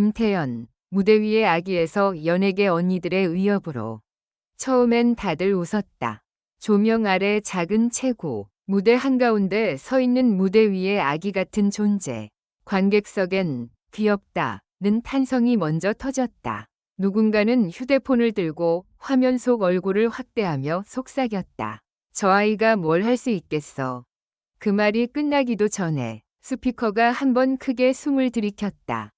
김태연, 무대 위의 아기에서 연예계 언니들의 위협으로. 처음엔 다들 웃었다. 조명 아래 작은 체구, 무대 한가운데 서 있는 무대 위의 아기 같은 존재. 관객석엔 귀엽다는 탄성이 먼저 터졌다. 누군가는 휴대폰을 들고 화면 속 얼굴을 확대하며 속삭였다. 저 아이가 뭘 할 수 있겠어. 그 말이 끝나기도 전에 스피커가 한 번 크게 숨을 들이켰다.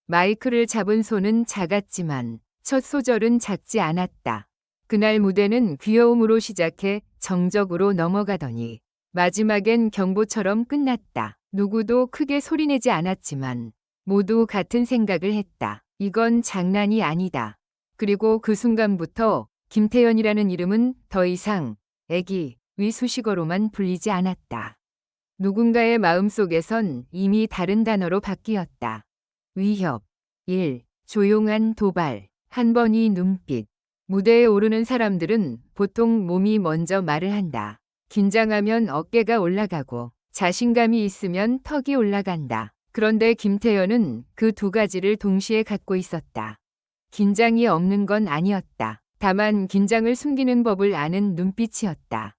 마이크를 잡은 손은 작았지만 첫 소절은 작지 않았다. 그날 무대는 귀여움으로 시작해 정적으로 넘어가더니 마지막엔 경보처럼 끝났다. 누구도 크게 소리내지 않았지만 모두 같은 생각을 했다. 이건 장난이 아니다. 그리고 그 순간부터 김태연이라는 이름은 더 이상 애기, 위 수식어로만 불리지 않았다. 누군가의 마음속에선 이미 다른 단어로 바뀌었다. 위협, 일, 조용한 도발, 한 번의 눈빛. 무대에 오르는 사람들은 보통 몸이 먼저 말을 한다. 긴장하면 어깨가 올라가고 자신감이 있으면 턱이 올라간다. 그런데 김태연은 그 두 가지를 동시에 갖고 있었다. 긴장이 없는 건 아니었다. 다만 긴장을 숨기는 법을 아는 눈빛이었다.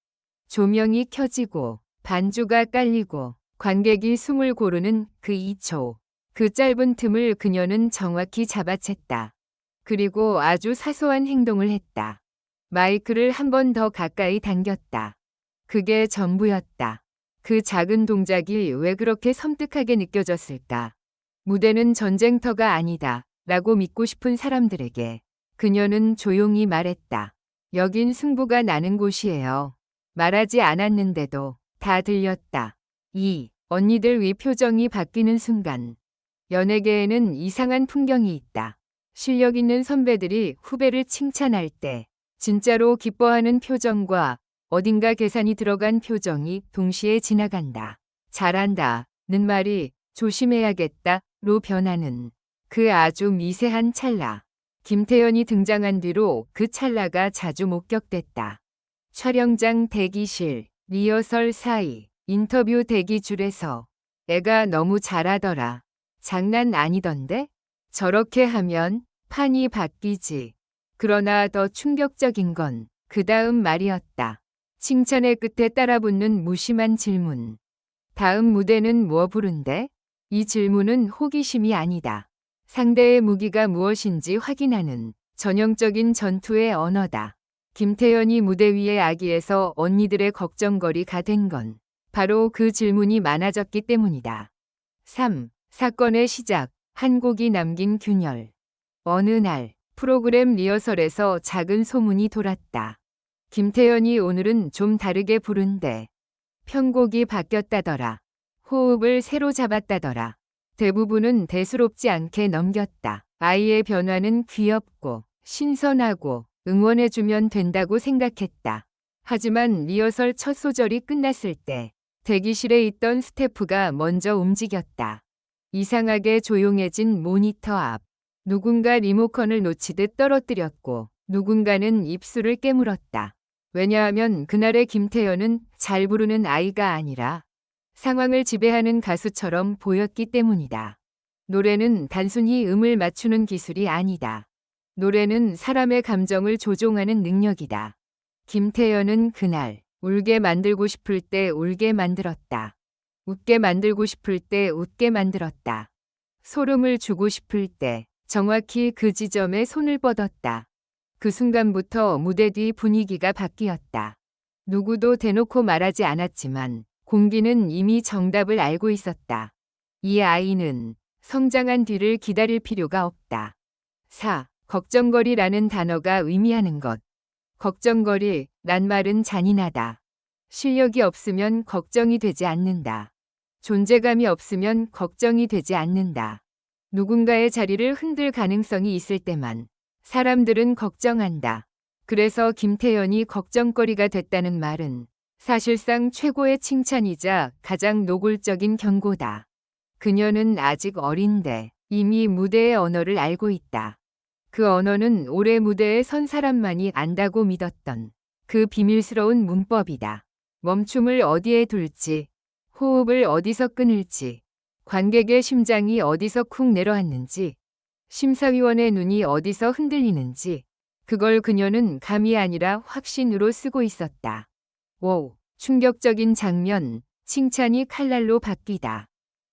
조명이 켜지고 반주가 깔리고 관객이 숨을 고르는 그 2초. 그 짧은 틈을 그녀는 정확히 잡아챘다. 그리고 아주 사소한 행동을 했다. 마이크를 한 번 더 가까이 당겼다. 그게 전부였다. 그 작은 동작이 왜 그렇게 섬뜩하게 느껴졌을까? 무대는 전쟁터가 아니다 라고 믿고 싶은 사람들에게 그녀는 조용히 말했다. 여긴 승부가 나는 곳이에요. 말하지 않았는데도 다 들렸다. 이 언니들 위 표정이 바뀌는 순간 연예계에는 이상한 풍경이 있다. 실력 있는 선배들이 후배를 칭찬할 때 진짜로 기뻐하는 표정과 어딘가 계산이 들어간 표정이 동시에 지나간다. 잘한다는 말이 조심해야겠다로 변하는 그 아주 미세한 찰나. 김태연이 등장한 뒤로 그 찰나가 자주 목격됐다. 촬영장 대기실, 리허설 사이, 인터뷰 대기줄에서 애가 너무 잘하더라. 장난 아니던데? 저렇게 하면 판이 바뀌지. 그러나 더 충격적인 건 그 다음 말이었다. 칭찬의 끝에 따라붙는 무심한 질문. 다음 무대는 뭐 부른대? 이 질문은 호기심이 아니다. 상대의 무기가 무엇인지 확인하는 전형적인 전투의 언어다. 김태연이 무대 위의 아기에서 언니들의 걱정거리가 된 건 바로 그 질문이 많아졌기 때문이다. 3. 사건의 시작. 한 곡이 남긴 균열. 어느 날 프로그램 리허설에서 작은 소문이 돌았다. 김태연이 오늘은 좀 다르게 부른대. 편곡이 바뀌었다더라. 호흡을 새로 잡았다더라. 대부분은 대수롭지 않게 넘겼다. 아이의 변화는 귀엽고 신선하고 응원해주면 된다고 생각했다. 하지만 리허설 첫 소절이 끝났을 때 대기실에 있던 스태프가 먼저 움직였다. 이상하게 조용해진 모니터 앞. 누군가 리모컨을 놓치듯 떨어뜨렸고 누군가는 입술을 깨물었다. 왜냐하면 그날의 김태연은 잘 부르는 아이가 아니라 상황을 지배하는 가수처럼 보였기 때문이다. 노래는 단순히 음을 맞추는 기술이 아니다. 노래는 사람의 감정을 조종하는 능력이다. 김태연은 그날 울게 만들고 싶을 때 울게 만들었다. 웃게 만들고 싶을 때 웃게 만들었다. 소름을 주고 싶을 때 정확히 그 지점에 손을 뻗었다. 그 순간부터 무대 뒤 분위기가 바뀌었다. 누구도 대놓고 말하지 않았지만 공기는 이미 정답을 알고 있었다. 이 아이는 성장한 뒤를 기다릴 필요가 없다. 4. 걱정거리라는 단어가 의미하는 것. 걱정거리란 말은 잔인하다. 실력이 없으면 걱정이 되지 않는다. 존재감이 없으면 걱정이 되지 않는다. 누군가의 자리를 흔들 가능성이 있을 때만 사람들은 걱정한다. 그래서 김태연이 걱정거리가 됐다는 말은 사실상 최고의 칭찬이자 가장 노골적인 경고다. 그녀는 아직 어린데 이미 무대의 언어를 알고 있다. 그 언어는 오래 무대에 선 사람만이 안다고 믿었던 그 비밀스러운 문법이다. 멈춤을 어디에 둘지, 호흡을 어디서 끊을지, 관객의 심장이 어디서 쿵 내려앉는지 심사위원의 눈이 어디서 흔들리는지 그걸 그녀는 감이 아니라 확신으로 쓰고 있었다. 오, 충격적인 장면, 칭찬이 칼날로 바뀌다.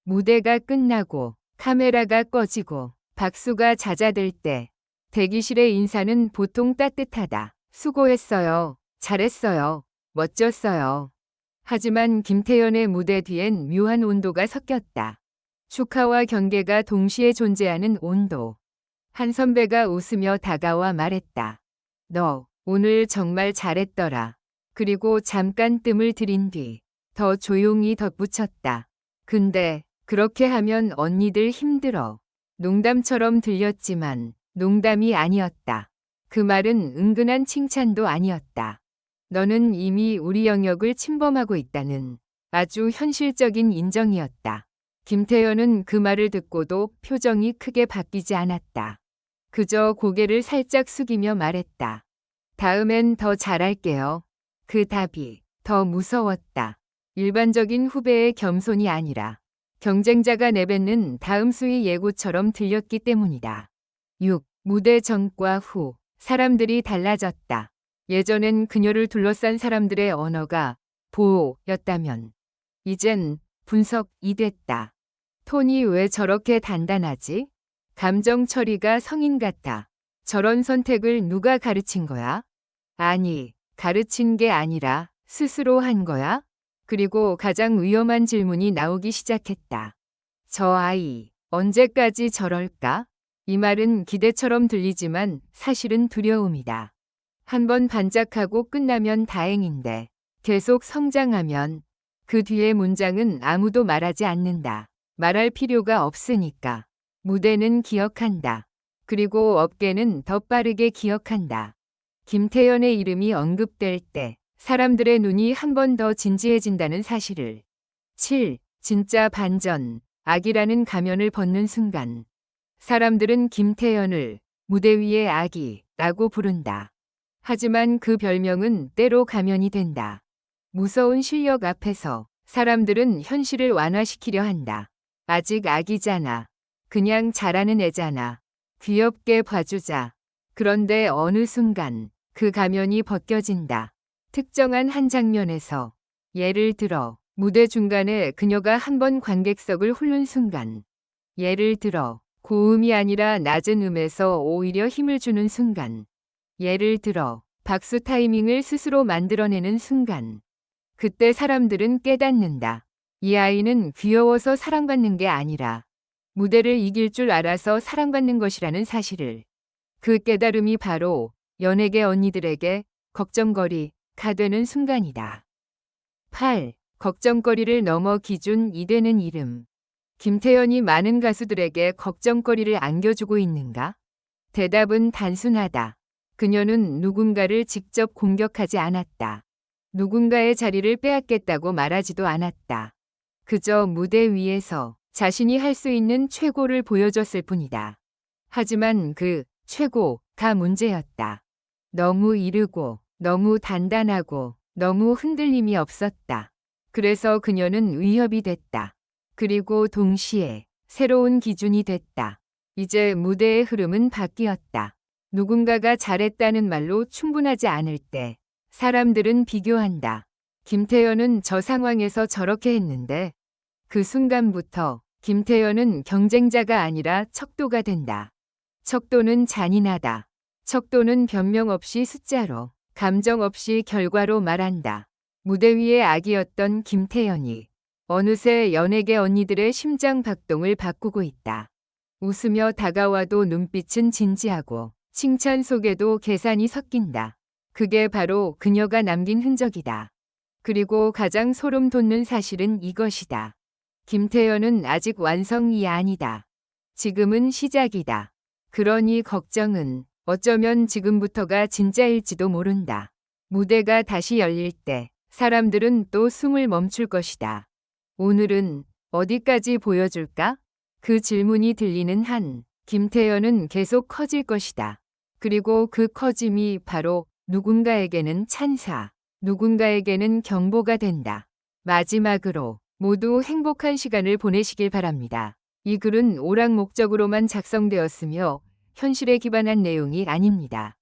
무대가 끝나고 카메라가 꺼지고 박수가 잦아들 때 대기실의 인사는 보통 따뜻하다. 수고했어요. 잘했어요. 멋졌어요. 하지만 김태연의 무대 뒤엔 묘한 온도가 섞였다. 축하와 경계가 동시에 존재하는 온도. 한 선배가 웃으며 다가와 말했다. 너 오늘 정말 잘했더라. 그리고 잠깐 뜸을 들인 뒤 더 조용히 덧붙였다. 근데 그렇게 하면 언니들 힘들어. 농담처럼 들렸지만 농담이 아니었다. 그 말은 은근한 칭찬도 아니었다. 너는 이미 우리 영역을 침범하고 있다는 아주 현실적인 인정이었다. 김태연은 그 말을 듣고도 표정이 크게 바뀌지 않았다. 그저 고개를 살짝 숙이며 말했다. 다음엔 더 잘할게요. 그 답이 더 무서웠다. 일반적인 후배의 겸손이 아니라 경쟁자가 내뱉는 다음 수위 예고처럼 들렸기 때문이다. 6. 무대 전과 후 사람들이 달라졌다. 예전엔 그녀를 둘러싼 사람들의 언어가 보호였다면 이젠 분석이 됐다. 톤이 왜 저렇게 단단하지? 감정 처리가 성인 같아. 저런 선택을 누가 가르친 거야? 아니, 가르친 게 아니라 스스로 한 거야? 그리고 가장 위험한 질문이 나오기 시작했다. 저 아이, 언제까지 저럴까? 이 말은 기대처럼 들리지만 사실은 두려움이다. 한번 반짝하고 끝나면 다행인데 계속 성장하면 그 뒤의 문장은 아무도 말하지 않는다. 말할 필요가 없으니까. 무대는 기억한다. 그리고 업계는 더 빠르게 기억한다. 김태연의 이름이 언급될 때 사람들의 눈이 한 번 더 진지해진다는 사실을. 7. 진짜 반전. 악이라는 가면을 벗는 순간. 사람들은 김태연을 무대 위의 악이라고 부른다. 하지만 그 별명은 때로 가면이 된다. 무서운 실력 앞에서 사람들은 현실을 완화시키려 한다. 아직 악이잖아. 그냥 잘하는 애잖아. 귀엽게 봐주자. 그런데 어느 순간 그 가면이 벗겨진다. 특정한 한 장면에서 예를 들어 무대 중간에 그녀가 한 번 관객석을 훑는 순간 예를 들어 고음이 아니라 낮은 음에서 오히려 힘을 주는 순간 예를 들어 박수 타이밍을 스스로 만들어내는 순간 그때 사람들은 깨닫는다. 이 아이는 귀여워서 사랑받는 게 아니라 무대를 이길 줄 알아서 사랑받는 것이라는 사실을. 그 깨달음이 바로 연예계 언니들에게 걱정거리가 되는 순간이다. 8. 걱정거리를 넘어 기준이 되는 이름. 김태연이 많은 가수들에게 걱정거리를 안겨주고 있는가? 대답은 단순하다. 그녀는 누군가를 직접 공격하지 않았다. 누군가의 자리를 빼앗겠다고 말하지도 않았다. 그저 무대 위에서 자신이 할 수 있는 최고를 보여줬을 뿐이다. 하지만 그 최고가 문제였다. 너무 이르고 너무 단단하고 너무 흔들림이 없었다. 그래서 그녀는 위협이 됐다. 그리고 동시에 새로운 기준이 됐다. 이제 무대의 흐름은 바뀌었다. 누군가가 잘했다는 말로 충분하지 않을 때 사람들은 비교한다. 김태연은 저 상황에서 저렇게 했는데 그 순간부터 김태연은 경쟁자가 아니라 척도가 된다. 척도는 잔인하다. 척도는 변명 없이 숫자로, 감정 없이 결과로 말한다. 무대 위의 악이었던 김태연이 어느새 연예계 언니들의 심장 박동을 바꾸고 있다. 웃으며 다가와도 눈빛은 진지하고 칭찬 속에도 계산이 섞인다. 그게 바로 그녀가 남긴 흔적이다. 그리고 가장 소름 돋는 사실은 이것이다. 김태연은 아직 완성이 아니다. 지금은 시작이다. 그러니 걱정은 어쩌면 지금부터가 진짜일지도 모른다. 무대가 다시 열릴 때 사람들은 또 숨을 멈출 것이다. 오늘은 어디까지 보여줄까? 그 질문이 들리는 한 김태연은 계속 커질 것이다. 그리고 그 커짐이 바로 누군가에게는 찬사, 누군가에게는 경보가 된다. 마지막으로 모두 행복한 시간을 보내시길 바랍니다. 이 글은 오락 목적으로만 작성되었으며 현실에 기반한 내용이 아닙니다.